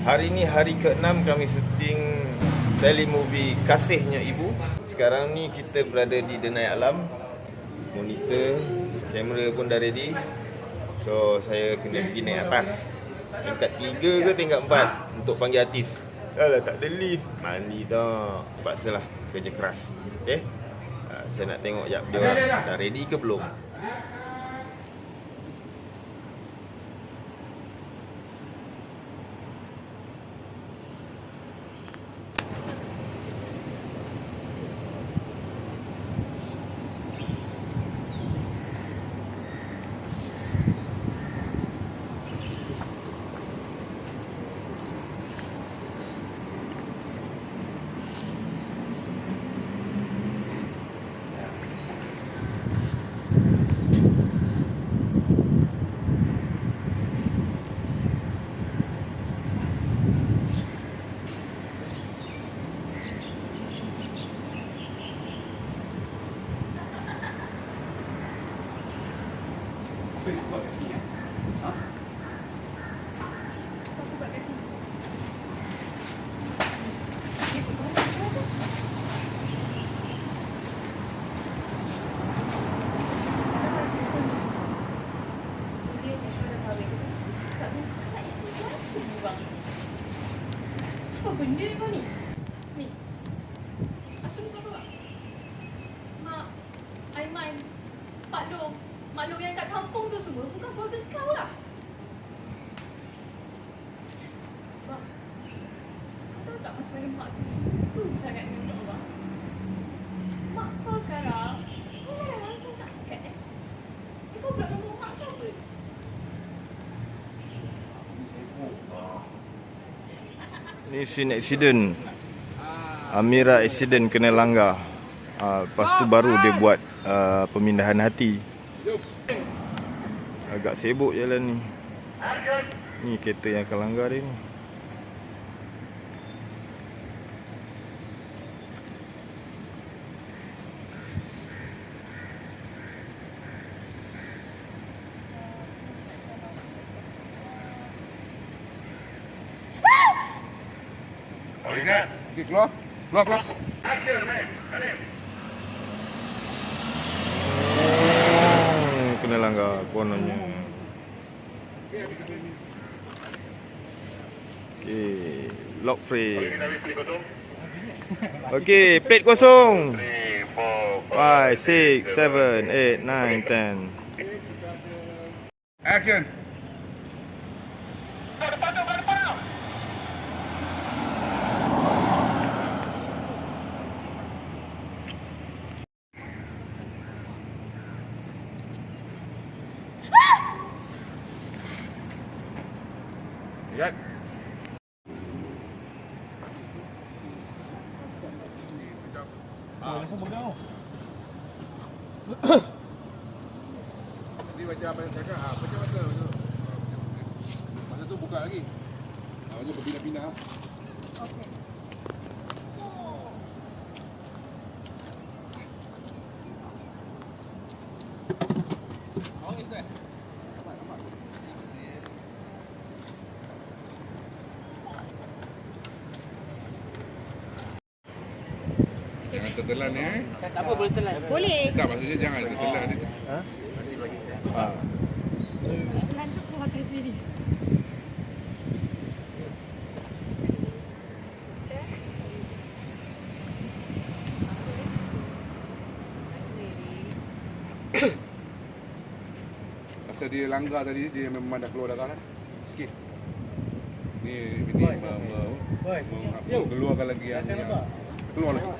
Hari ni hari ke-6 kami syuting telemovie Kasihnya Ibu. Sekarang ni kita berada di Denai Alam. Monitor, kamera pun dah ready. So saya kena pergi naik atas. Tingkat 3 ke tingkat 4 untuk panggil artis. Dah lah tak ada lift. Mandi dah. Terpaksalah kerja keras. Okay? Saya nak tengok jap dia orang dah ready ke belum. Buat kat sini. Ha? Aku buat kat sini. Apa benda ni kau ni? Ni. Apa ni suara kau? Mak, Aiman, Pak Dong. Makhluk yang kat kampung tu semua bukan keluarga kau lah. Mak, kau tahu tak macam mana mak tu sangat dengan Allah. Mak kau sekarang, kau dah langsung tak angkat kau pula nombor mak kau apa? Ni scene accident. Amira accident kena langgar. Lepas tu baru dia buat pemindahan hati. Agak sibuk jalan ni. Ni kereta yang akan langgar dia ni. Ingat. Okey, keluar. Keluar. Kena langgar kononnya. Okey, lock free. Okey, plate kosong. 5, 6, 7, 8, 9, 10. Action. Lihat. Aku bergau. Jadi macam apa yang cakap, macam mana? Masa tu buka lagi. Macam berpindah-pindah. Okey. How is that? Jangan tertelan ya. Tak apa boleh telan. Boleh. Tak, maksudnya jangan tertelan dia. Telan tu keluar dari sendiri. Pasal dia langgar tadi, dia memang dah keluar darah lah. Sikit. Ni keluarkan lagi yang keluar lagi.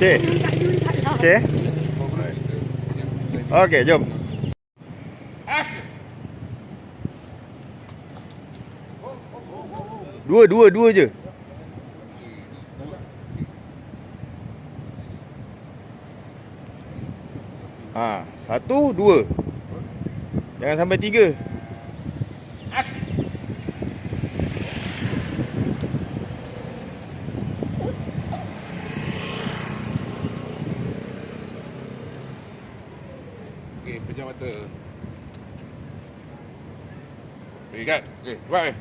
Okey. Okey. Okey, jom. Action. Dua je. Ha, 1, 2. Jangan sampai 3. Action. Ikat. Okey, buat.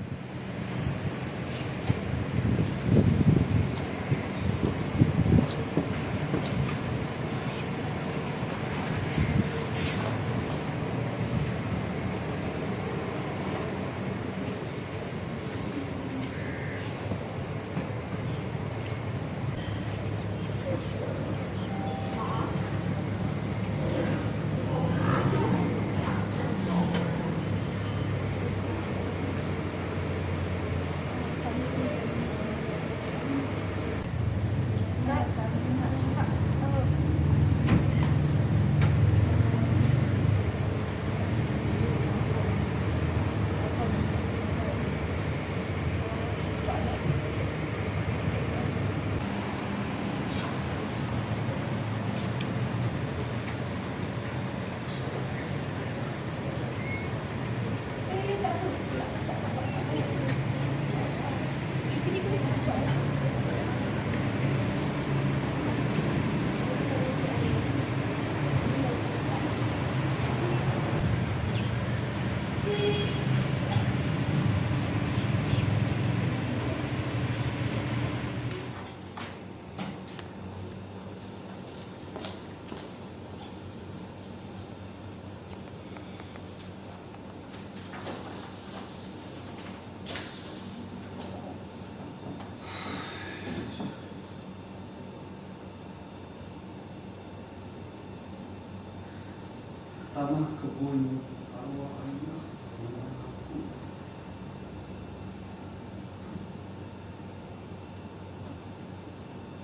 Tanah kebun arwah ayah dan aku.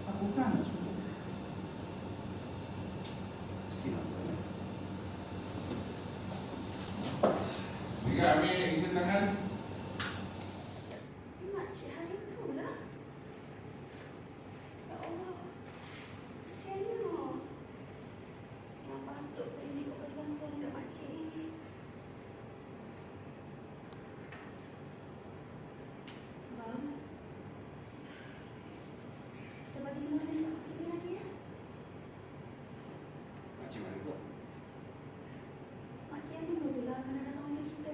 Aku kan sudah. Mestilah boleh. Ikat, ambil isi tangan. Makcik hari tu lah. Ya Allah. Kesiannya. Yang patut benci bergantung dekat makcik ni. Bang. Saya bagi semua ni kat makcik ni lagi ya. Macam mana pula? Makcik yang dulu tu lah mana datang office kita.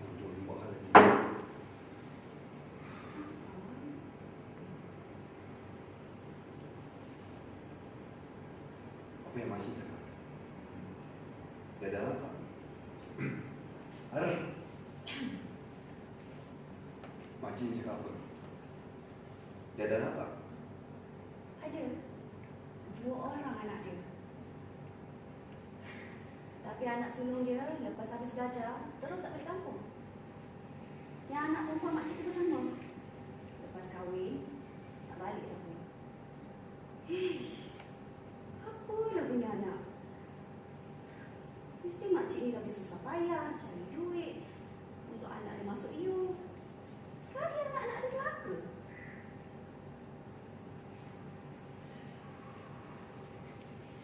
Untuk buat hal lagi. Apa yang Makcik cakap? Dia dah datang. Ada. Makcik cakap apa? Dia dah datang. Ada. 2 orang anak dia. Tapi anak sulung dia lepas habis belajar terus tak balik kampung. Yang anak perempuan makcik tu sama. Lepas kahwin tak balik dah pun. Ish. Apalah punya anak. Mesti makcik ni lebih susah payah cari duit untuk anak dia masuk U. Sekali anak-anak dia celaka.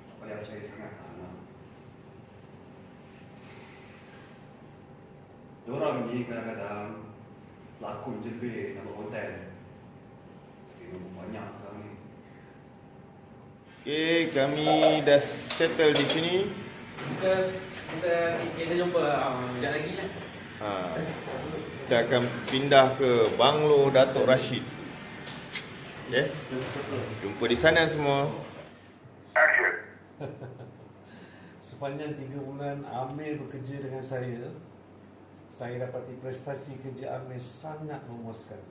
Tak payah percaya sangat anak. Diorang ni kadang-kadang lakon jelbeh nama hotel. Sekiranya banyak sekarang ni. Okey, kami dah settle di sini. Kita jumpa sekejap lagi lah. Ha, kita akan pindah ke Banglo Datuk Rashid. Okey. Jumpa di sana semua. Sepanjang 3 bulan Amir bekerja dengan saya dapati prestasi kerja Amir sangat memuaskan.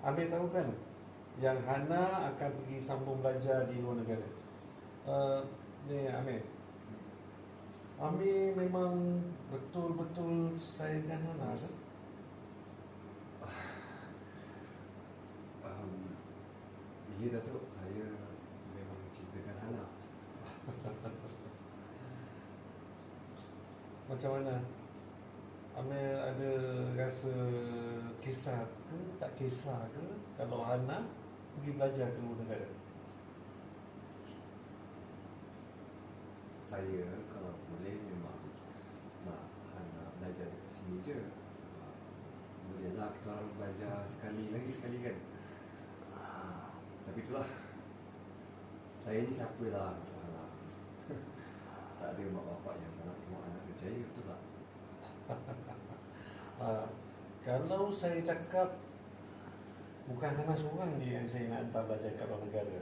Amir tahu kan yang Hana akan pergi sambung belajar di luar negara. Ni Amir memang betul-betul sayangkan Hana kan? Ya Datuk, saya memang cintakan Hana. Macam mana? Amir ada rasa kisah ke tak kisah ke kalau Hana pergi belajar ke luar negara? Saya kalau boleh memang nak Hana belajar dekat sini je. Bolehlah kita orang belajar sekali kan. Tapi itulah, saya ni siapa lah nak salah. Tak ada mak bapak yang nak tengok anak berjaya, betul tak? Kalau saya cakap bukan hanya seorang je yang saya nak hantar belajar kat luar negara,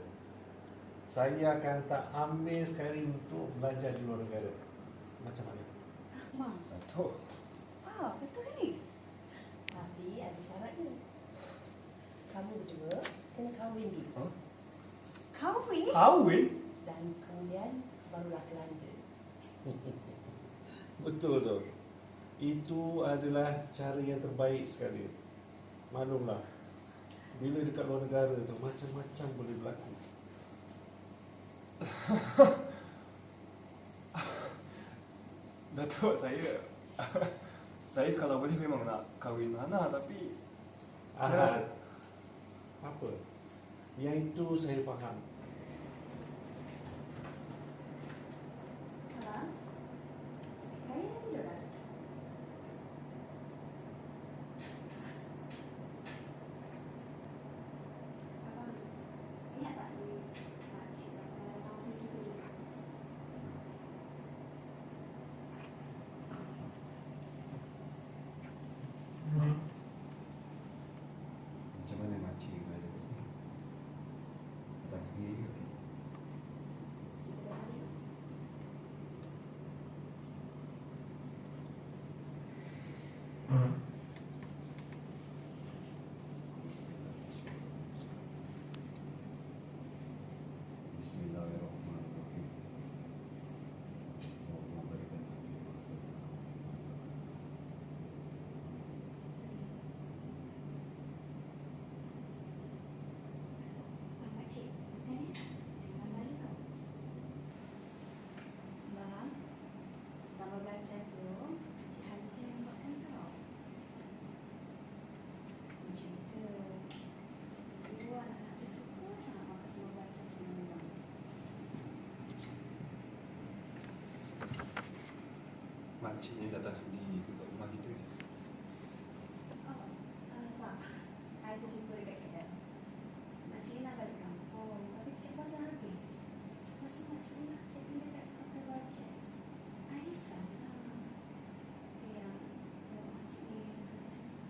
saya akan tak ambil sekali untuk belajar di luar negara. Macam mana? Mak, Betul. betul kan ni? Tapi ada syaratnya. Kamu berdua kena kahwin dulu. Huh? Kahwin? Kahwin? Dan kemudian barulah ke London. Betul tu. Itu adalah cara yang terbaik sekali. Maklumlah, bila dekat luar negara tu macam-macam boleh berlaku. Datuk, saya kalau boleh memang nak kahwin Hana, tapi saya rasa Apa? Yang itu saya faham. Kalang, kaya dah tidur dah? Abang, ingat tak ni makcik yang pernah datang ke sini dulu? Macam mana makcik berada kat sini? Datang sendiri ke? Kita dah hari. Bismillahirrahmanirrahim. Allah berikan taufik masa. Makcik, makan ya? Jangan balik tau. Bang, sama belajar tu, Cik Haji yang buatkan tau. Macam tu. Dua anak-anak dia suka sangat makan sama belajar tu dengan bang. makcik ni datang sendiri ke kat rumah kita ni. Oh, tak. Saya tu jumpa dekat KL. Makcik nak balik kampung, tapi tiket pasal habis. Lepas tu makcik nak check in dekat hotel budget. I risau lah. Yang makcik ni datang sini.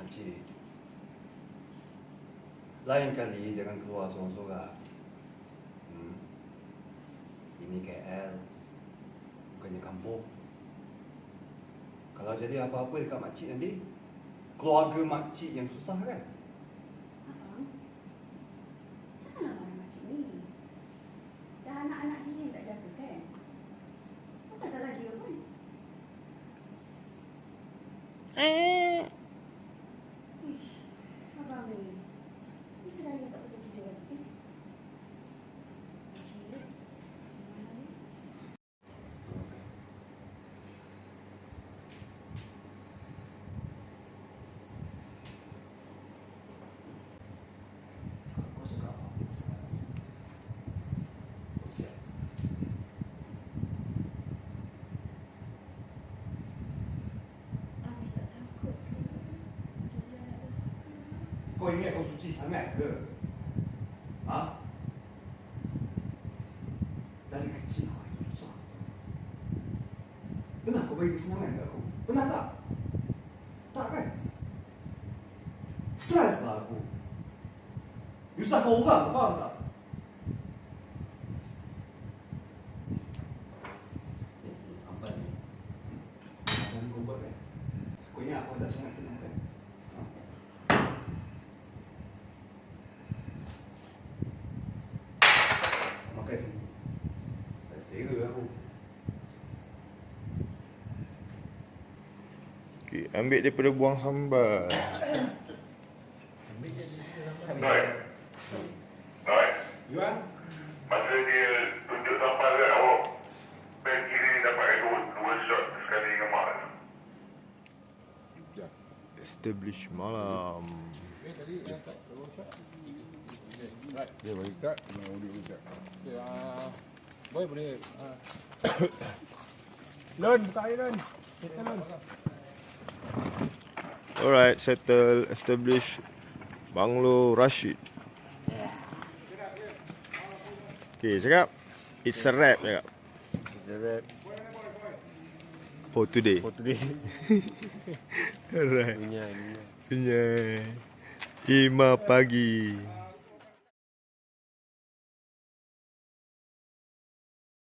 Makcik, lain kali jangan keluar sorang-sorang. Ini KL, bukannya kampung. Kalau jadi apa-apa dekat makcik nanti, keluarga makcik yang susah kan? Abang, jangan nak marah macam ni. Dah anak-anak dia yang tak jaga kan? Bukan salah dia pun. Ish, abang ni. Mesti dah tak betul tidur lagi kan? Cik, macam mana ni? Tolong saya. Kau suka apa? Kau siap? Abi tak takut ke? Jadi anak dia ke? Kau ingat kau suci sangat ke? Ha? Dari kecil kau itu susah. Pernah kau bagi kesenangan kat aku? Pernah tak? Tak kan? Stres lah aku. Nyusahkan orang, faham tak? Sambal ni. Jangan kau buat kan? Kau ingat aku tak sangat kenal kan? Ha? Makan sini. Tak selera aku. Okey, ambil daripada buang sambal. Yuan? Masa dia tunjuk sambal kat awak, beg kiri dapat dua shot sekali dengan mak. Ya. Establish malam. Tadi yang tak terus shot. Right. Dia bagi kat, kena audio juga. Okay, boy boleh. Lon, buka air Lon. Kita Lon. Alright, settle, establish. Banglo Rashid. Okay, cakap. It's a wrap, cakap. It's a wrap For today. for today. Alright. Dunia. Punya 5 pagi.